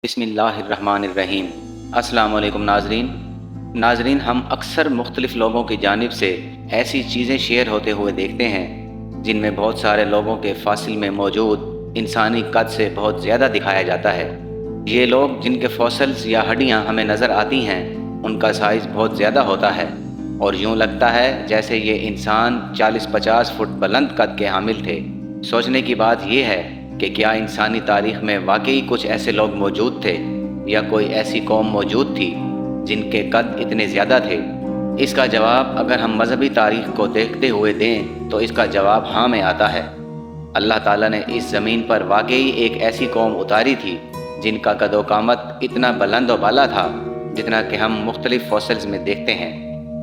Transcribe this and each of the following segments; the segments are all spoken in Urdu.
بسم اللہ الرحمن الرحیم۔ السلام علیکم ناظرین، ہم اکثر مختلف لوگوں کی جانب سے ایسی چیزیں شیئر ہوتے ہوئے دیکھتے ہیں جن میں بہت سارے لوگوں کے فاصل میں موجود انسانی قد سے بہت زیادہ دکھایا جاتا ہے۔ یہ لوگ جن کے فوسلز یا ہڈیاں ہمیں نظر آتی ہیں ان کا سائز بہت زیادہ ہوتا ہے اور یوں لگتا ہے جیسے یہ انسان 40-50 فٹ بلند قد کے حامل تھے۔ سوچنے کی بات یہ ہے کہ کیا انسانی تاریخ میں واقعی کچھ ایسے لوگ موجود تھے یا کوئی ایسی قوم موجود تھی جن کے قد اتنے زیادہ تھے؟ اس کا جواب اگر ہم مذہبی تاریخ کو دیکھتے ہوئے دیں تو اس کا جواب ہاں میں آتا ہے۔ اللہ تعالیٰ نے اس زمین پر واقعی ایک ایسی قوم اتاری تھی جن کا قد و قامت اتنا بلند و بالا تھا جتنا کہ ہم مختلف فوسلز میں دیکھتے ہیں۔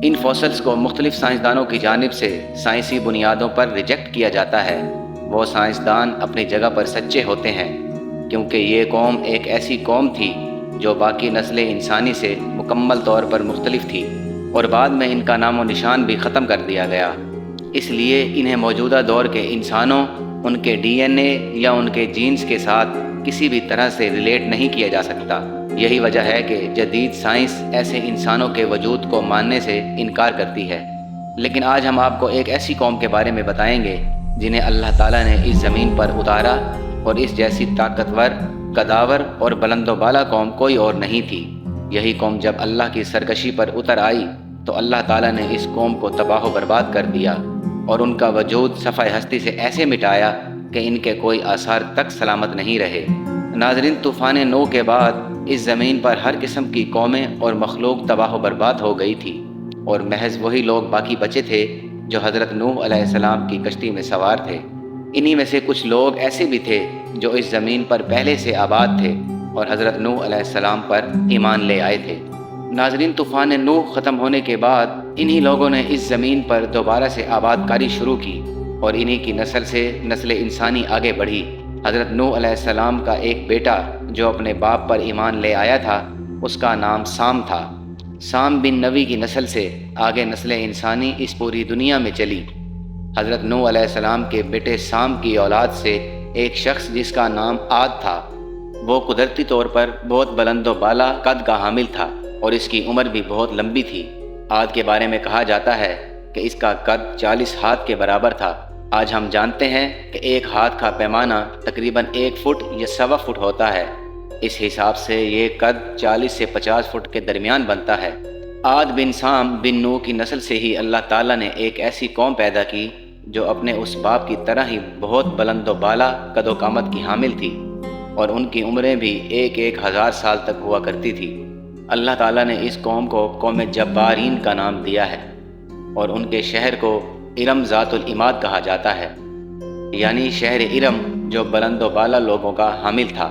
ان فوسلز کو مختلف سائنسدانوں کی جانب سے سائنسی بنیادوں پر ریجیکٹ کیا جاتا ہے۔ وہ سائنسدان اپنی جگہ پر سچے ہوتے ہیں کیونکہ یہ قوم ایک ایسی قوم تھی جو باقی نسل انسانی سے مکمل طور پر مختلف تھی اور بعد میں ان کا نام و نشان بھی ختم کر دیا گیا۔ اس لیے انہیں موجودہ دور کے انسانوں، ان کے ڈی این اے یا ان کے جینز کے ساتھ کسی بھی طرح سے ریلیٹ نہیں کیا جا سکتا۔ یہی وجہ ہے کہ جدید سائنس ایسے انسانوں کے وجود کو ماننے سے انکار کرتی ہے۔ لیکن آج ہم آپ کو ایک ایسی قوم کے بارے میں بتائیں گے جنہیں اللہ تعالیٰ نے اس زمین پر اتارا اور اس جیسی طاقتور، قداور اور بلند و بالا قوم کوئی اور نہیں تھی۔ یہی قوم جب اللہ کی سرکشی پر اتر آئی تو اللہ تعالیٰ نے اس قوم کو تباہ و برباد کر دیا اور ان کا وجود صفحہ ہستی سے ایسے مٹایا کہ ان کے کوئی آثار تک سلامت نہیں رہے۔ ناظرین، طوفان نوح کے بعد اس زمین پر ہر قسم کی قومیں اور مخلوق تباہ و برباد ہو گئی تھی اور محض وہی لوگ باقی بچے تھے جو حضرت نوح علیہ السلام کی کشتی میں سوار تھے۔ انہی میں سے کچھ لوگ ایسے بھی تھے جو اس زمین پر پہلے سے آباد تھے اور حضرت نوح علیہ السلام پر ایمان لے آئے تھے۔ ناظرین، طوفان نوح ختم ہونے کے بعد انہی لوگوں نے اس زمین پر دوبارہ سے آباد کاری شروع کی اور انہی کی نسل سے نسل انسانی آگے بڑھی۔ حضرت نوح علیہ السلام کا ایک بیٹا جو اپنے باپ پر ایمان لے آیا تھا، اس کا نام سام تھا۔ سام بن نوح کی نسل سے آگے نسل انسانی اس پوری دنیا میں چلی۔ حضرت نوح علیہ السلام کے بیٹے سام کی اولاد سے ایک شخص جس کا نام عاد تھا، وہ قدرتی طور پر بہت بلند و بالا قد کا حامل تھا اور اس کی عمر بھی بہت لمبی تھی۔ عاد کے بارے میں کہا جاتا ہے کہ اس کا قد 40 ہاتھ کے برابر تھا۔ آج ہم جانتے ہیں کہ ایک ہاتھ کا پیمانہ تقریباً 1 فٹ یا 1.25 فٹ ہوتا ہے۔ اس حساب سے یہ قد 40 سے 50 فٹ کے درمیان بنتا ہے۔ عاد بن سام بن نوح کی نسل سے ہی اللہ تعالیٰ نے ایک ایسی قوم پیدا کی جو اپنے اس باپ کی طرح ہی بہت بلند و بالا قد و قامت کی حامل تھی اور ان کی عمریں بھی 1,000 سال تک ہوا کرتی تھی۔ اللہ تعالیٰ نے اس قوم کو قوم جبارین کا نام دیا ہے اور ان کے شہر کو ارم ذات العماد کہا جاتا ہے، یعنی شہر ارم جو بلند و بالا لوگوں کا حامل تھا۔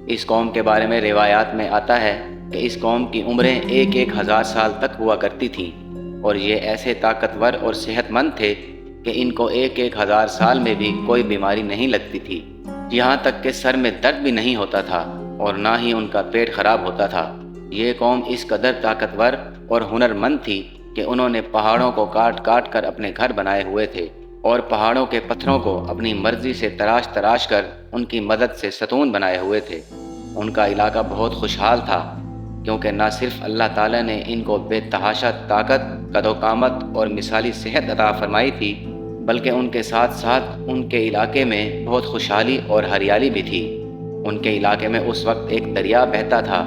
اس قوم کے بارے میں روایات میں آتا ہے کہ اس قوم کی عمریں 1,000 سال تک ہوا کرتی تھیں اور یہ ایسے طاقتور اور صحت مند تھے کہ ان کو 1,000 سال میں بھی کوئی بیماری نہیں لگتی تھی، یہاں تک کہ سر میں درد بھی نہیں ہوتا تھا اور نہ ہی ان کا پیٹ خراب ہوتا تھا۔ یہ قوم اس قدر طاقتور اور ہنرمند تھی کہ انہوں نے پہاڑوں کو کاٹ کاٹ کر اپنے گھر بنائے ہوئے تھے اور پہاڑوں کے پتھروں کو اپنی مرضی سے تراش تراش کر ان کی مدد سے ستون بنائے ہوئے تھے۔ ان کا علاقہ بہت خوشحال تھا کیونکہ نہ صرف اللہ تعالیٰ نے ان کو بے تحاشا طاقت، قد و قامت اور مثالی صحت عطا فرمائی تھی، بلکہ ان کے ساتھ ساتھ ان کے علاقے میں بہت خوشحالی اور ہریالی بھی تھی۔ ان کے علاقے میں اس وقت ایک دریا بہتا تھا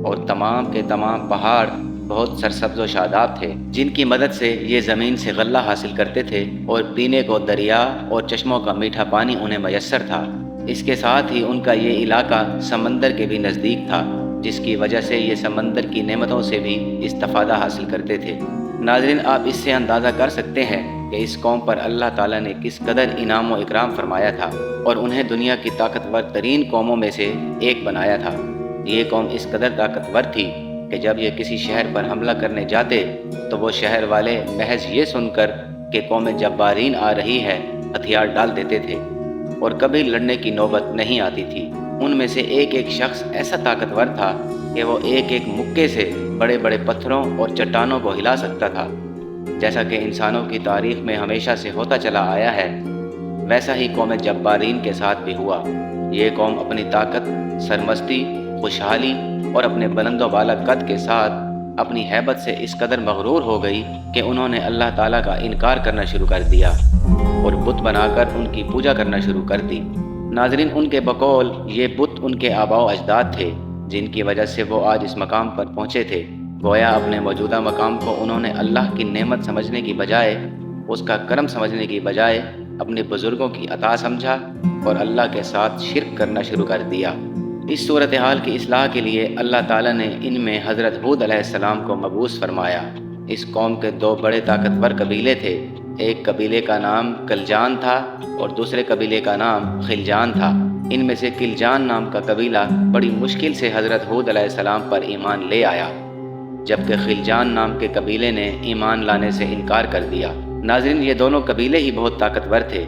اور تمام کے تمام پہاڑ بہت سرسبز و شاداب تھے، جن کی مدد سے یہ زمین سے غلہ حاصل کرتے تھے اور پینے کو دریا اور چشموں کا میٹھا پانی انہیں میسر تھا۔ اس کے ساتھ ہی ان کا یہ علاقہ سمندر کے بھی نزدیک تھا، جس کی وجہ سے یہ سمندر کی نعمتوں سے بھی استفادہ حاصل کرتے تھے۔ ناظرین، آپ اس سے اندازہ کر سکتے ہیں کہ اس قوم پر اللہ تعالیٰ نے کس قدر انعام و اکرام فرمایا تھا اور انہیں دنیا کی طاقتور ترین قوموں میں سے ایک بنایا تھا۔ یہ قوم اس قدر طاقتور تھی کہ جب یہ کسی شہر پر حملہ کرنے جاتے تو وہ شہر والے محض یہ سن کر کہ قوم جبارین آ رہی ہے ہتھیار ڈال دیتے تھے اور کبھی لڑنے کی نوبت نہیں آتی تھی۔ ان میں سے ایک ایک شخص ایسا طاقتور تھا کہ وہ ایک ایک مکے سے بڑے بڑے پتھروں اور چٹانوں کو ہلا سکتا تھا۔ جیسا کہ انسانوں کی تاریخ میں ہمیشہ سے ہوتا چلا آیا ہے، ویسا ہی قوم جبارین کے ساتھ بھی ہوا۔ یہ قوم اپنی طاقت، سرمستی، خوشحالی اور اپنے بلند و بالا قد کے ساتھ اپنی ہیبت سے اس قدر مغرور ہو گئی کہ انہوں نے اللہ تعالیٰ کا انکار کرنا شروع کر دیا اور بت بنا کر ان کی پوجا کرنا شروع کر دی۔ ناظرین، ان کے بقول یہ بت ان کے آباء و اجداد تھے جن کی وجہ سے وہ آج اس مقام پر پہنچے تھے۔ گویا اپنے موجودہ مقام کو انہوں نے اللہ کی نعمت سمجھنے کی بجائے، اس کا کرم سمجھنے کی بجائے اپنے بزرگوں کی عطا سمجھا اور اللہ کے ساتھ شرک کرنا شروع کر دیا۔ اس صورتحال کی اصلاح کے لیے اللہ تعالیٰ نے ان میں حضرت ہود علیہ السلام کو مبعوث فرمایا۔ اس قوم کے دو بڑے طاقتور قبیلے تھے، ایک قبیلے کا نام کلجان تھا اور دوسرے قبیلے کا نام خلجان تھا۔ ان میں سے کلجان نام کا قبیلہ بڑی مشکل سے حضرت ہود علیہ السلام پر ایمان لے آیا، جبکہ خلجان نام کے قبیلے نے ایمان لانے سے انکار کر دیا۔ ناظرین، یہ دونوں قبیلے ہی بہت طاقتور تھے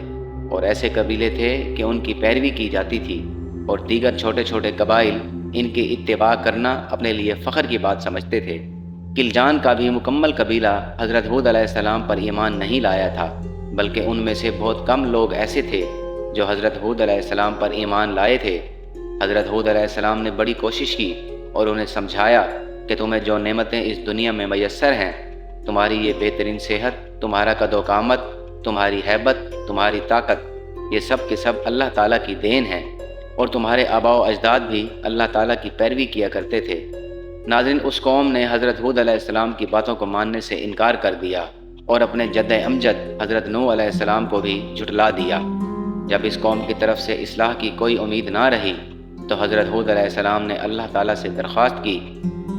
اور ایسے قبیلے تھے کہ ان کی پیروی کی جاتی تھی اور دیگر چھوٹے چھوٹے قبائل ان کی اتباع کرنا اپنے لیے فخر کی بات سمجھتے تھے۔ کلجان کا بھی مکمل قبیلہ حضرت ہود علیہ السلام پر ایمان نہیں لایا تھا، بلکہ ان میں سے بہت کم لوگ ایسے تھے جو حضرت ہود علیہ السلام پر ایمان لائے تھے۔ حضرت ہود علیہ السلام نے بڑی کوشش کی اور انہیں سمجھایا کہ تمہیں جو نعمتیں اس دنیا میں میسر ہیں، تمہاری یہ بہترین صحت، تمہارا قد و قامت، تمہاری ہیبت، تمہاری طاقت، یہ سب کے سب اللہ تعالیٰ کی دین ہے اور تمہارے آباء و اجداد بھی اللہ تعالیٰ کی پیروی کیا کرتے تھے۔ ناظرین، اس قوم نے حضرت ہود علیہ السلام کی باتوں کو ماننے سے انکار کر دیا اور اپنے جد امجد حضرت نوح علیہ السلام کو بھی جھٹلا دیا۔ جب اس قوم کی طرف سے اصلاح کی کوئی امید نہ رہی تو حضرت ہود علیہ السلام نے اللہ تعالیٰ سے درخواست کی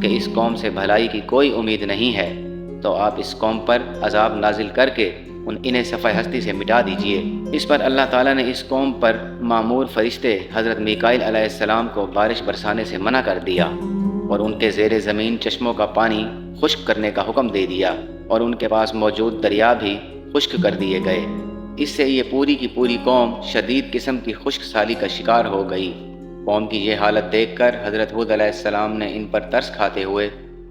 کہ اس قوم سے بھلائی کی کوئی امید نہیں ہے، تو آپ اس قوم پر عذاب نازل کر کے انہیں صفحہ ہستی سے مٹا دیجئے۔ اس پر اللہ تعالیٰ نے اس قوم پر مامور فرشتے حضرت میکائیل علیہ السلام کو بارش برسانے سے منع کر دیا اور ان کے زیر زمین چشموں کا پانی خشک کرنے کا حکم دے دیا اور ان کے پاس موجود دریا بھی خشک کر دیے گئے۔ اس سے یہ پوری کی پوری قوم شدید قسم کی خشک سالی کا شکار ہو گئی۔ قوم کی یہ حالت دیکھ کر حضرت ہود علیہ السلام نے ان پر ترس کھاتے ہوئے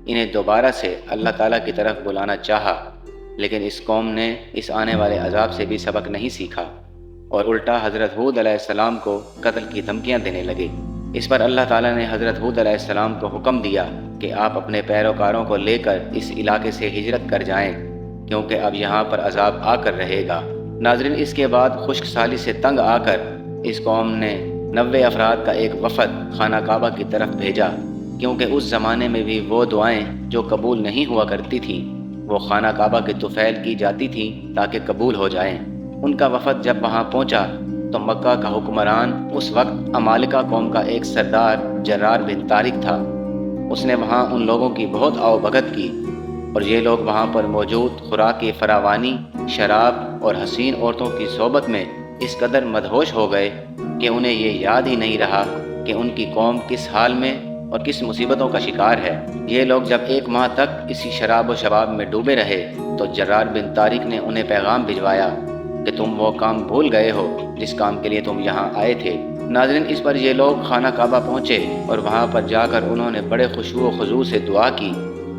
انہیں دوبارہ سے اللہ تعالیٰ کی طرف بلانا چاہا، لیکن اس قوم نے اس آنے والے عذاب سے بھی سبق نہیں سیکھا اور الٹا حضرت ہود علیہ السلام کو قتل کی دھمکیاں دینے لگے۔ اس پر اللہ تعالیٰ نے حضرت ہود علیہ السلام کو حکم دیا کہ آپ اپنے پیروکاروں کو لے کر اس علاقے سے ہجرت کر جائیں، کیونکہ اب یہاں پر عذاب آ کر رہے گا۔ ناظرین، اس کے بعد خشک سالی سے تنگ آ کر اس قوم نے 90 افراد کا ایک وفد خانہ کعبہ کی طرف بھیجا، کیونکہ اس زمانے میں بھی وہ دعائیں جو قبول نہیں ہوا کرتی تھیں وہ خانہ کعبہ کے طفیل کی جاتی تھیں تاکہ قبول ہو جائیں۔ ان کا وفد جب وہاں پہنچا تو مکہ کا حکمران اس وقت عمالقہ قوم کا ایک سردار جرار بن طارق تھا۔ اس نے وہاں ان لوگوں کی بہت آؤ بھگت کی اور یہ لوگ وہاں پر موجود خوراک کی فراوانی، شراب اور حسین عورتوں کی صحبت میں اس قدر مدہوش ہو گئے کہ انہیں یہ یاد ہی نہیں رہا کہ ان کی قوم کس حال میں اور کس مصیبتوں کا شکار ہے۔ یہ لوگ جب 1 ماہ تک اسی شراب و شباب میں ڈوبے رہے تو جرار بن طارق نے انہیں پیغام بھجوایا کہ تم وہ کام بھول گئے ہو جس کام کے لیے تم یہاں آئے تھے۔ ناظرین، اس پر یہ لوگ خانہ کعبہ پہنچے اور وہاں پر جا کر انہوں نے بڑے خشوع و خضوع سے دعا کی،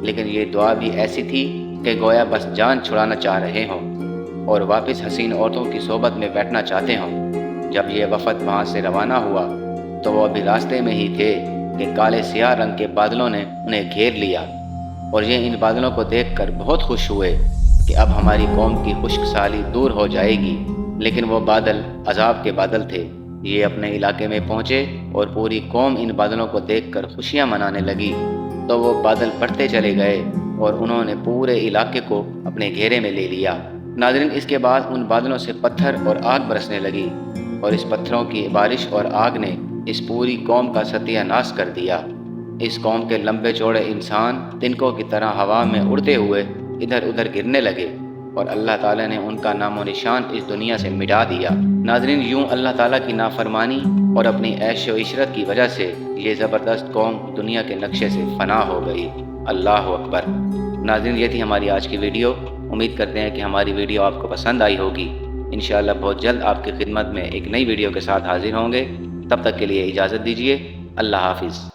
لیکن یہ دعا بھی ایسی تھی کہ گویا بس جان چھڑانا چاہ رہے ہوں اور واپس حسین عورتوں کی صحبت میں بیٹھنا چاہتے ہوں۔ جب یہ وفد وہاں سے روانہ ہوا تو وہ ابھی راستے میں ہی تھے کہ کالے سیاہ رنگ کے بادلوں نے انہیں گھیر لیا اور یہ ان بادلوں کو دیکھ کر بہت خوش ہوئے کہ اب ہماری قوم کی خشک سالی دور ہو جائے گی، لیکن وہ بادل عذاب کے بادل تھے۔ یہ اپنے علاقے میں پہنچے اور پوری قوم ان بادلوں کو دیکھ کر خوشیاں منانے لگی تو وہ بادل بڑھتے چلے گئے اور انہوں نے پورے علاقے کو اپنے گھیرے میں لے لیا۔ ناظرین، اس کے بعد ان بادلوں سے پتھر اور آگ برسنے لگی اور اس پتھروں کی بارش اور آگ نے اس پوری قوم کا ستیہ ناش کر دیا۔ اس قوم کے لمبے چوڑے انسان تنکوں کی طرح ہوا میں اڑتے ہوئے ادھر ادھر گرنے لگے اور اللہ تعالیٰ نے ان کا نام و نشان اس دنیا سے مٹا دیا۔ ناظرین، یوں اللہ تعالیٰ کی نافرمانی اور اپنی عیش و عشرت کی وجہ سے یہ زبردست قوم دنیا کے نقشے سے فنا ہو گئی۔ اللہ اکبر۔ ناظرین، یہ تھی ہماری آج کی ویڈیو۔ امید کرتے ہیں کہ ہماری ویڈیو آپ کو پسند آئی ہوگی۔ انشاءاللہ بہت جلد آپ کی خدمت میں ایک نئی ویڈیو کے ساتھ حاضر ہوں گے۔ تب تک کے لیے اجازت دیجیے۔ اللہ حافظ۔